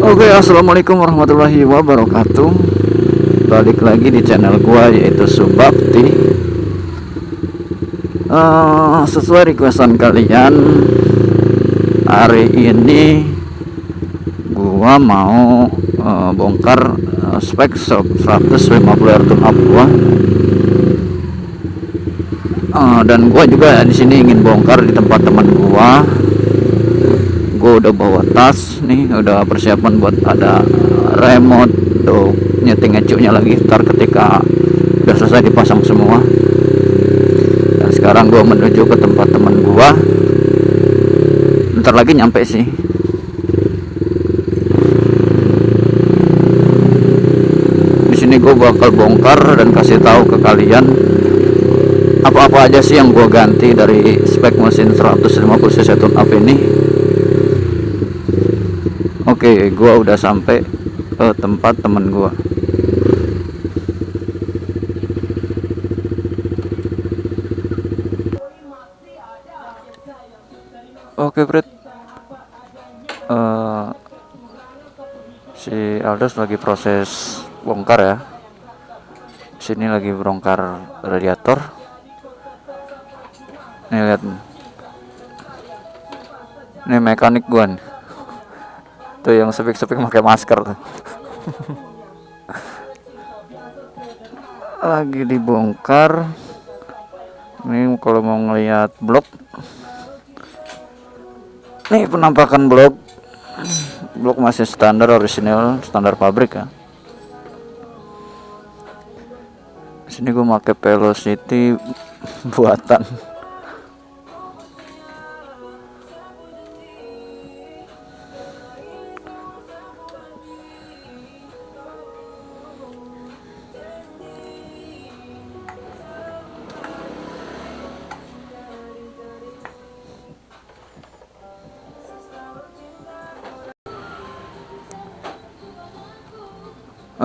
Oke, assalamualaikum warahmatullahi wabarakatuh. Balik lagi di channel gua yaitu Subakti. Sesuai requestan kalian, hari ini gua mau bongkar spek 150 airtune up gua. Dan gua juga di sini ingin bongkar di tempat teman gua. Gue udah bawa tas nih, udah persiapan buat ada remote tuh, nyeting ecunya lagi ntar ketika udah selesai dipasang semua. Dan sekarang gue menuju ke tempat teman gue, ntar lagi nyampe sih. Di sini gue bakal bongkar dan kasih tahu ke kalian apa-apa aja sih yang gue ganti dari spek mesin 150 cc tune up ini. Oke, gua udah sampai ke tempat temen gua. Oke, Fred. Si Aldos lagi proses bongkar ya. Sini lagi bongkar radiator. Nih lihat. Nih mekanik gua nih. Tuh yang sepik-sepik pakai masker tuh. Lagi dibongkar. Ini kalau mau ngelihat blok, nih penampakan blok masih standar orisinal, standar pabrik ya. Sini gue pakai Velocity buatan.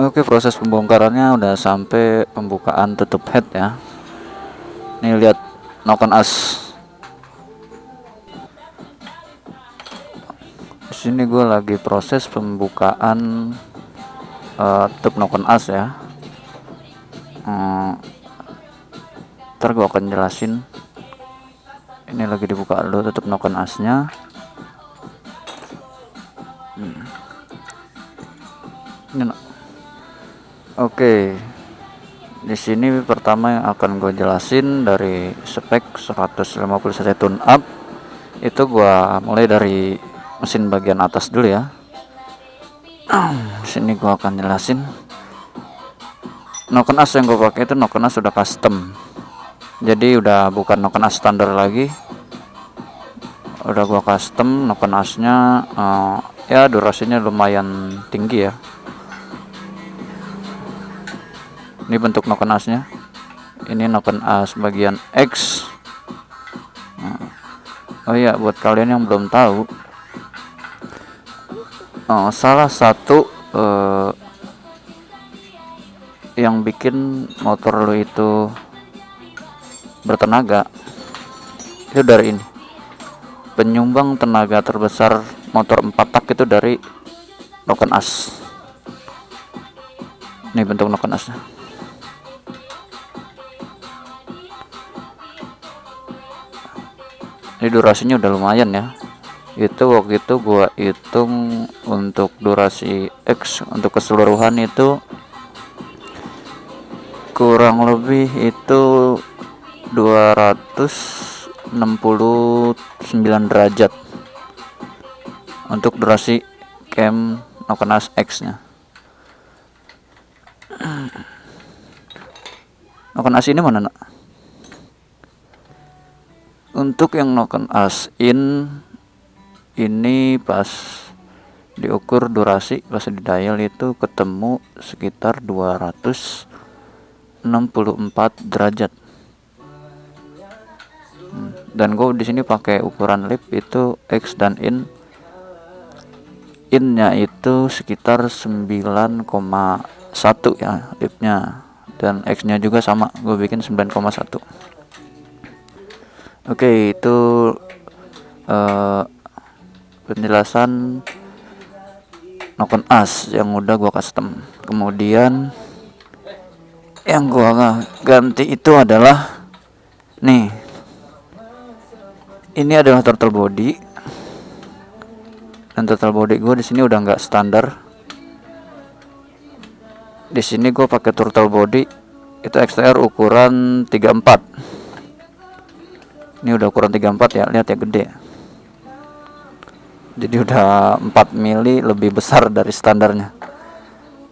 Oke, proses pembongkarannya udah sampai pembukaan tutup head ya. Nih lihat noken as. Di sini gue lagi proses pembukaan tutup noken as ya. Ntar gue akan jelasin. Ini lagi dibuka dulu tutup noken asnya. Ini Oke, di sini pertama yang akan gue jelasin dari spek 150 cc tune up itu gue mulai dari mesin bagian atas dulu ya. Di sini gue akan jelasin noken as yang gue pakai itu noken as sudah custom, jadi udah bukan noken as standar lagi, udah gue custom noken asnya. Ya durasinya lumayan tinggi ya. Ini bentuk noken asnya. Ini noken as bagian X. Oh iya, buat kalian yang belum tahu, salah satu yang bikin motor lo itu bertenaga itu dari ini. Penyumbang tenaga terbesar motor 4 tak itu dari noken as. Ini bentuk noken asnya. Ini durasinya udah lumayan ya. Itu waktu itu gua hitung untuk durasi X untuk keseluruhan itu kurang lebih itu 269 derajat untuk durasi cam noken as X nya. Noken as ini mana nak? Untuk yang noken as in ini pas diukur durasi pas di dial itu ketemu sekitar 264 derajat. Dan gue di sini pakai ukuran lip itu X dan innya itu sekitar 9,1 ya lipnya, dan X nya juga sama, gue bikin 9,1. Oke, itu penjelasan Nokon As yang udah gua custom. Kemudian yang gua ganti itu adalah nih, ini adalah turtle body, dan turtle body gua di sini udah nggak standar. Di sini gua pakai turtle body itu XTR ukuran 34. Ini udah ukuran 34 ya, lihat ya, gede. Jadi udah 4 mili lebih besar dari standarnya.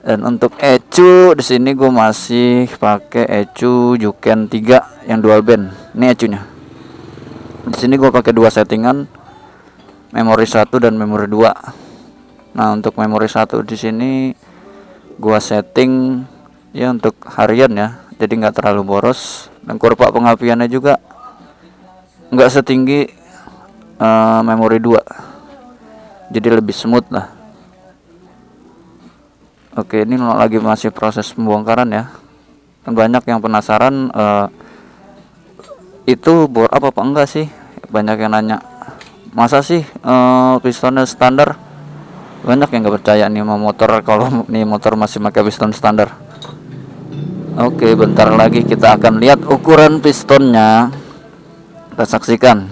Dan untuk ecu di sini gue masih pakai ecu Juken 3 yang dual band. Ini ecunya. Di sini gue pakai dua settingan, memori 1 dan memori 2. Nah, untuk memori 1 di sini gue setting ya untuk harian ya, jadi nggak terlalu boros, dan kurva pengapiannya juga nggak setinggi memori 2, jadi lebih smooth lah. Oke, ini lagi masih proses pembongkaran ya. Dan banyak yang penasaran itu bore up apa enggak sih? Banyak yang nanya, masa sih pistonnya standar? Banyak yang nggak percaya nih sama motor kalau nih motor masih pakai piston standar. Oke, bentar lagi kita akan lihat ukuran pistonnya. Kita saksikan.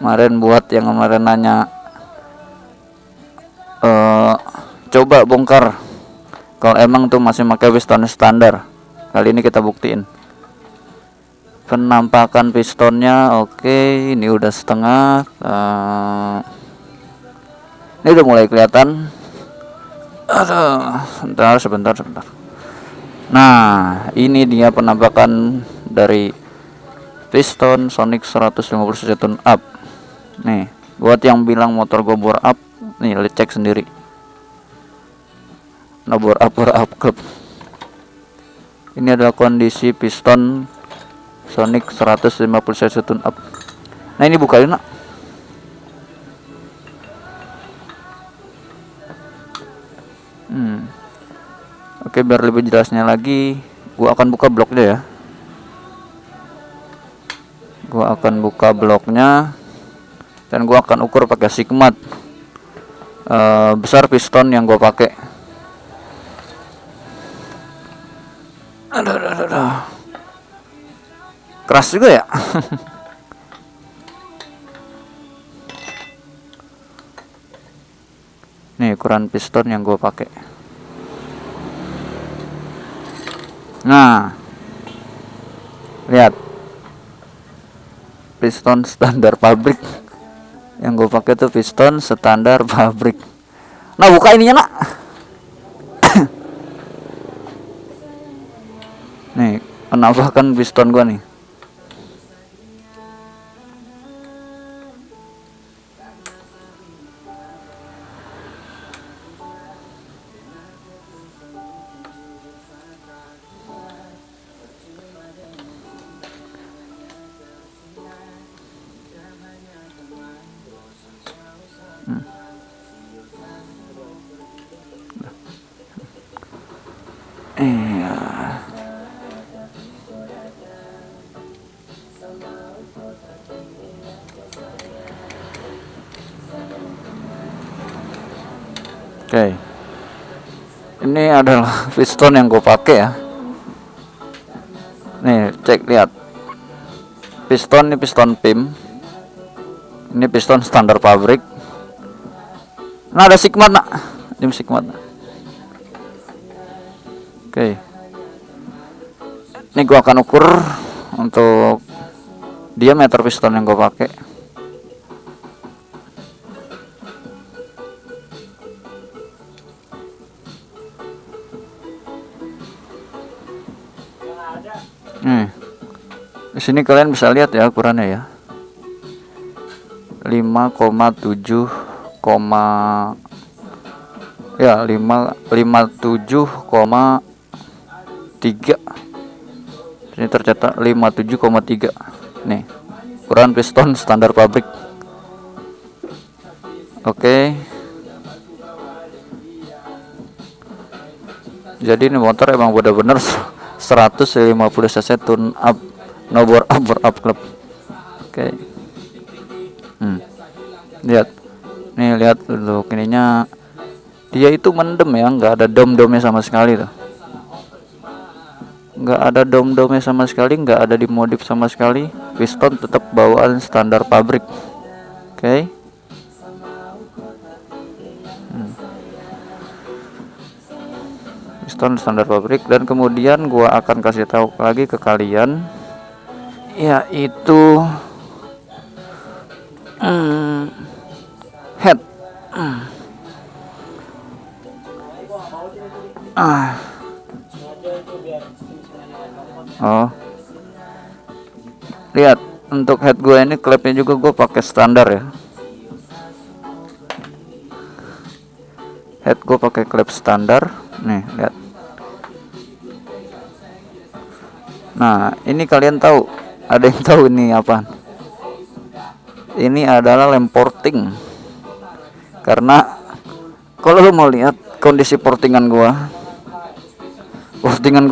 Kemarin buat yang kemarin nanya, coba bongkar kalau emang tuh masih pakai piston standar. Kali ini kita buktiin. Penampakan pistonnya oke, ini udah setengah. Ini udah mulai kelihatan. Aduh, sebentar. Nah, ini dia penampakan dari piston Sonic 150cc tune up. Nih, buat yang bilang motor gue bore up, nih cek sendiri. No bore up club. Ini adalah kondisi piston Sonic 150cc tune up. Nah, ini bukain nak. Oke, biar lebih jelasnya lagi, gua akan buka bloknya ya. Gua akan buka bloknya dan gua akan ukur pakai Sigmat besar piston yang gua pakai. Aduh. Keras juga ya. Nih ukuran piston yang gua pakai. Nah, lihat piston standar pabrik yang gue pakai tuh piston standar pabrik. Nah, buka ininya nak. Nih, menambahkan piston gue nih. Iya. Oke. Ini adalah piston yang gue pakai ya. Nih, cek lihat. Piston ini piston PIM. Ini piston standar pabrik. Nah, ada Sigmat nak. Ini Sigmat. Oke. Ini gua akan ukur untuk diameter piston yang gua pakai. Di sini kalian bisa lihat ya ukurannya ya. 5,7, ya 57,3. Ini tercatat 57,3. Nih, ukuran piston standar pabrik. Oke. Jadi ini motor emang bener-bener 150cc tune up, no bore up club. Oke. Lihat nih, lihat dulu ininya, dia itu mendem ya, nggak ada dom-domnya sama sekali tuh, nggak ada dom-domnya sama sekali, nggak ada dimodif sama sekali. Piston tetap bawaan standar pabrik. Oke. Piston standar pabrik. Dan kemudian gua akan kasih tahu lagi ke kalian, yaitu head. Oh, lihat untuk head gue ini, klepnya juga gue pakai standar ya. Head gue pakai klep standar nih, lihat. Nah ini kalian tahu, ada yang tahu ini apa? Ini adalah lem porting. Karena kalau lo mau lihat kondisi portingan gue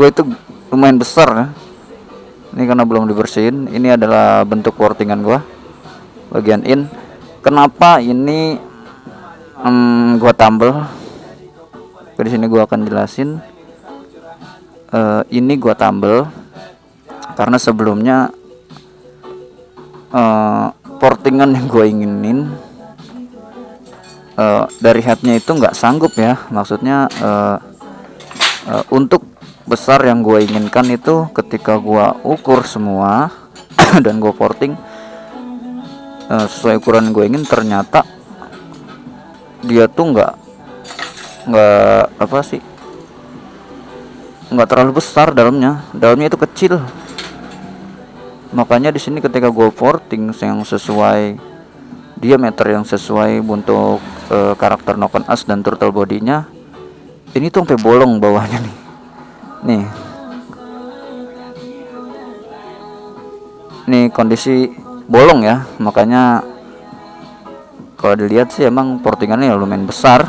itu lumayan besar ya. Ini karena belum dibersihin. Ini adalah bentuk portingan gua bagian in. Kenapa ini gua tambel? Di sini gua akan jelasin. Ini gua tambel karena sebelumnya portingan yang gua inginin dari headnya itu nggak sanggup ya. Maksudnya untuk besar yang gue inginkan itu, ketika gue ukur semua dan gue porting sesuai ukuran gue ingin, ternyata dia tuh nggak apa sih, nggak terlalu besar dalamnya itu kecil. Makanya di sini ketika gue porting yang sesuai diameter, yang sesuai untuk karakter knock on us dan turtle bodinya, ini tuh sampai bolong bawahnya nih. Nih kondisi bolong ya. Makanya kalau dilihat sih emang portingannya ya lumayan besar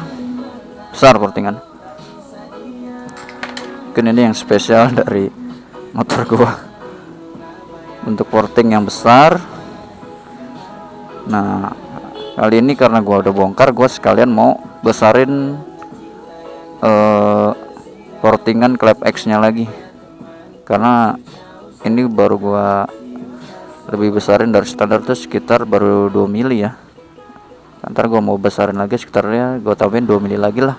portingan. Mungkin ini yang spesial dari motor gua, untuk porting yang besar. Nah kali ini karena gua udah bongkar, gua sekalian mau besarin portingan klep X nya lagi, karena ini baru gua lebih besarin dari standar tuh sekitar baru 2 mili ya. Ntar gua mau besarin lagi sekitarnya, gua tambahin 2 mili lagi lah.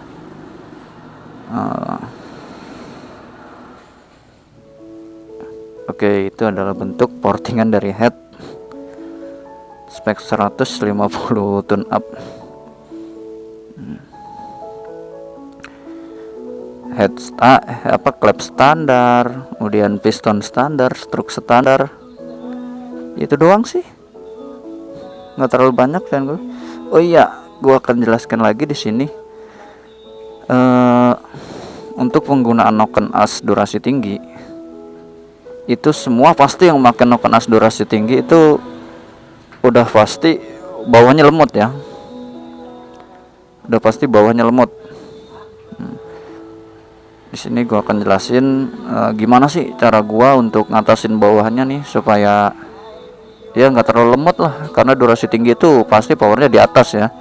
Oke, itu adalah bentuk portingan dari head spek 150 tune up. Klep standar, kemudian piston standar, struk standar. Itu doang sih, nggak terlalu banyak kan gue. Oh iya, gue akan jelaskan lagi di sini. Untuk penggunaan knock on us durasi tinggi, itu semua pasti yang pakai knock on us durasi tinggi itu udah pasti bawahnya lemot ya. Udah pasti bawahnya lemot. Di sini gua akan jelasin gimana sih cara gua untuk ngatasin bawahnya nih supaya ya nggak terlalu lemot lah, karena durasi tinggi itu pasti powernya di atas ya.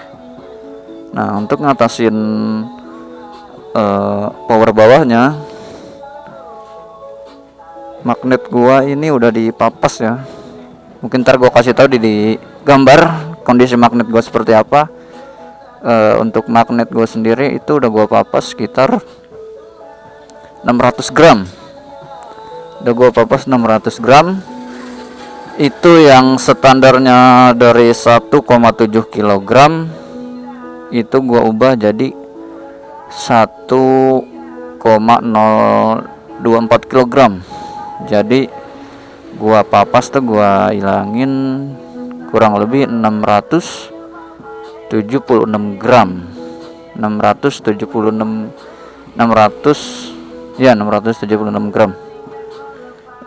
Nah untuk ngatasin power bawahnya, magnet gua ini udah dipapas ya. Mungkin ntar gua kasih tahu di gambar kondisi magnet gua seperti apa. Untuk magnet gua sendiri itu udah gua papas sekitar 600 gram. Udah gua papas 600 gram. Itu yang standarnya dari 1,7 kg, itu gua ubah jadi 1,024 kg. Jadi gua papas tuh gua ilangin kurang lebih 676 gram. 676 gram.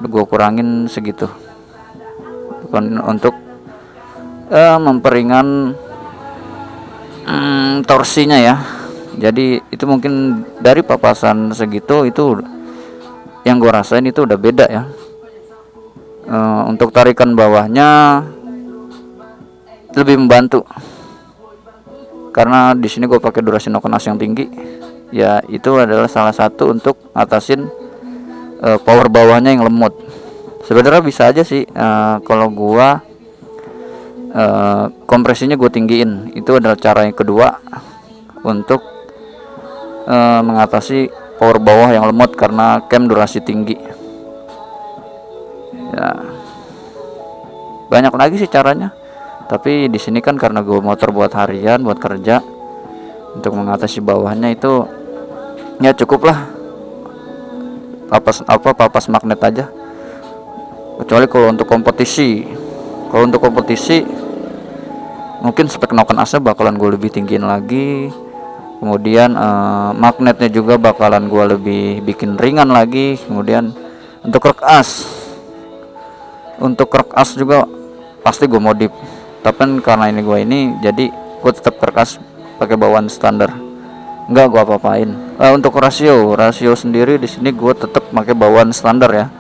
Gue kurangin segitu untuk memperingan torsinya ya. Jadi itu mungkin dari papasan segitu, itu yang gue rasain itu udah beda ya. Untuk tarikan bawahnya lebih membantu. karena di sini gue pakai durasi noken as yang tinggi. Ya itu adalah salah satu untuk ngatasin power bawahnya yang lemot. Sebenarnya bisa aja sih kalau gua kompresinya gue tinggiin. Itu adalah cara yang kedua untuk mengatasi power bawah yang lemot karena cam durasi tinggi. Ya banyak lagi sih caranya, tapi di sini kan karena gue motor buat harian, buat kerja, untuk mengatasi bawahnya itu ya cukup lah papas magnet aja. Kecuali kalau untuk kompetisi mungkin spek noken asnya bakalan gue lebih tinggiin lagi. Kemudian magnetnya juga bakalan gue lebih bikin ringan lagi. Kemudian untuk krek as juga pasti gue modif. Tapi karena ini jadi gue tetap krek as pakai bawaan standar, nggak gue apa-apain. Untuk rasio sendiri di sini gue tetap pakai bawaan standar ya.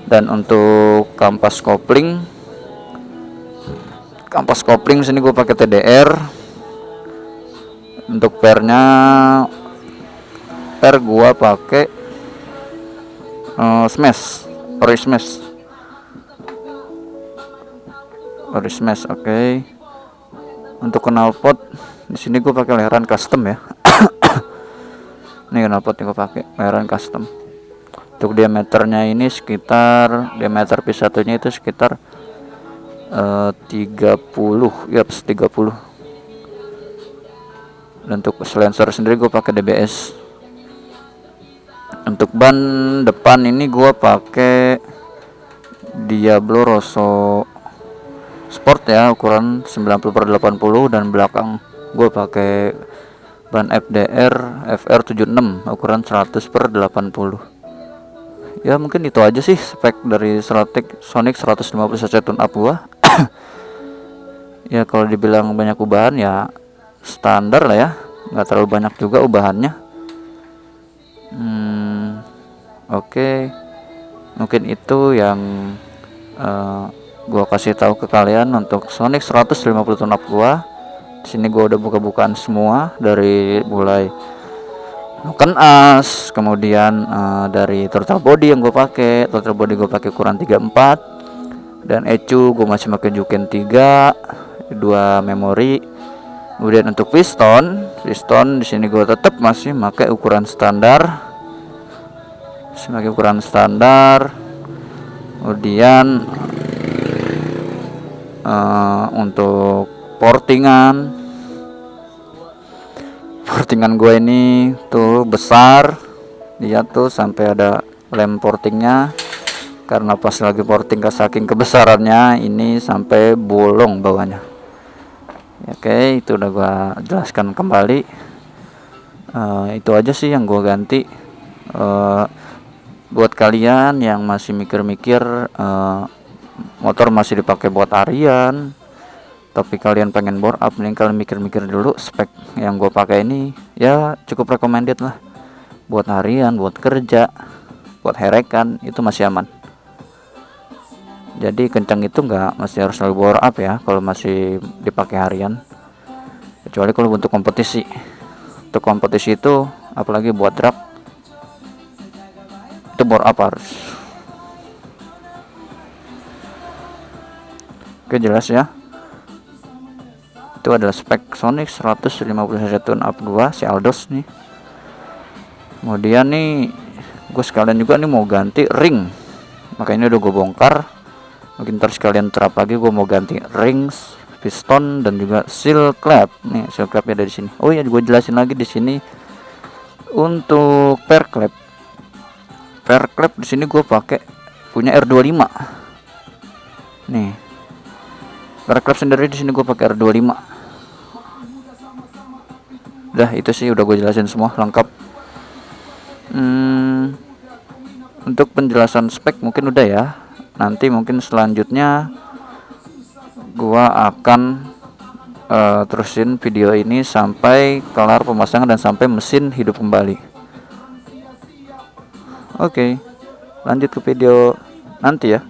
Dan untuk kampas kopling sini gue pakai TDR. Untuk pernya gue pakai ori smash. Oke. Untuk knalpot di sini gue pakai layaran custom ya. Ini knalpot yang gue pakai layaran custom. Untuk diameternya ini sekitar diameter P1 nya itu sekitar 30 ya, 30. Dan untuk silencer sendiri gue pakai DBS. Untuk ban depan ini gue pakai Diablo Rosso Sport ya, ukuran 90/80, dan belakang gue pakai ban FDR FR76 ukuran 100/80. Ya mungkin itu aja sih spek dari Sonic 150 cc tune up gua. Ya kalau dibilang banyak ubahan ya standar lah ya, nggak terlalu banyak juga ubahannya. Oke. Mungkin itu yang gua kasih tahu ke kalian untuk Sonic 150 tune up gua. Di sini gua udah buka-bukaan semua, dari mulai noken as, kemudian dari total body yang gue pakai. Total body gue pakai ukuran 34, dan ECU gue masih pakai Juken 3 2 memori. Kemudian untuk piston di sini gue tetap masih pakai ukuran standar. Kemudian untuk portingan gue ini tuh besar, lihat tuh sampai ada lem portingnya, karena pas lagi porting saking kebesarannya ini sampai bolong bawahnya. Oke, itu udah gua jelaskan kembali. Itu aja sih yang gua ganti. Buat kalian yang masih mikir-mikir motor masih dipakai buat harian, tapi kalian pengen bore up, nih kalian mikir-mikir dulu. Spek yang gue pakai ini ya cukup recommended lah buat harian, buat kerja, buat herekan, itu masih aman. Jadi kencang itu nggak masih harus selalu bore up ya kalau masih dipakai harian, kecuali kalau untuk kompetisi. Untuk kompetisi itu apalagi buat drag itu bore up harus. Oke, jelas ya. Itu adalah spek Sonic 150 cc tune up gua si Aldos nih. Kemudian nih gue sekalian juga nih mau ganti ring, makanya udah gue bongkar. Mungkin ntar sekalian terap lagi, gue mau ganti ring, piston, dan juga seal clap. Nih seal clapnya dari sini. Oh ya, gue jelasin lagi di sini untuk per clap di sini gue pakai punya R25 nih. Per clap sendiri di sini gue pakai R25. Udah itu sih udah gue jelasin semua lengkap. Untuk penjelasan spek mungkin udah ya. Nanti mungkin selanjutnya gua akan terusin video ini sampai kelar pemasangan dan sampai mesin hidup kembali. Oke, lanjut ke video nanti ya.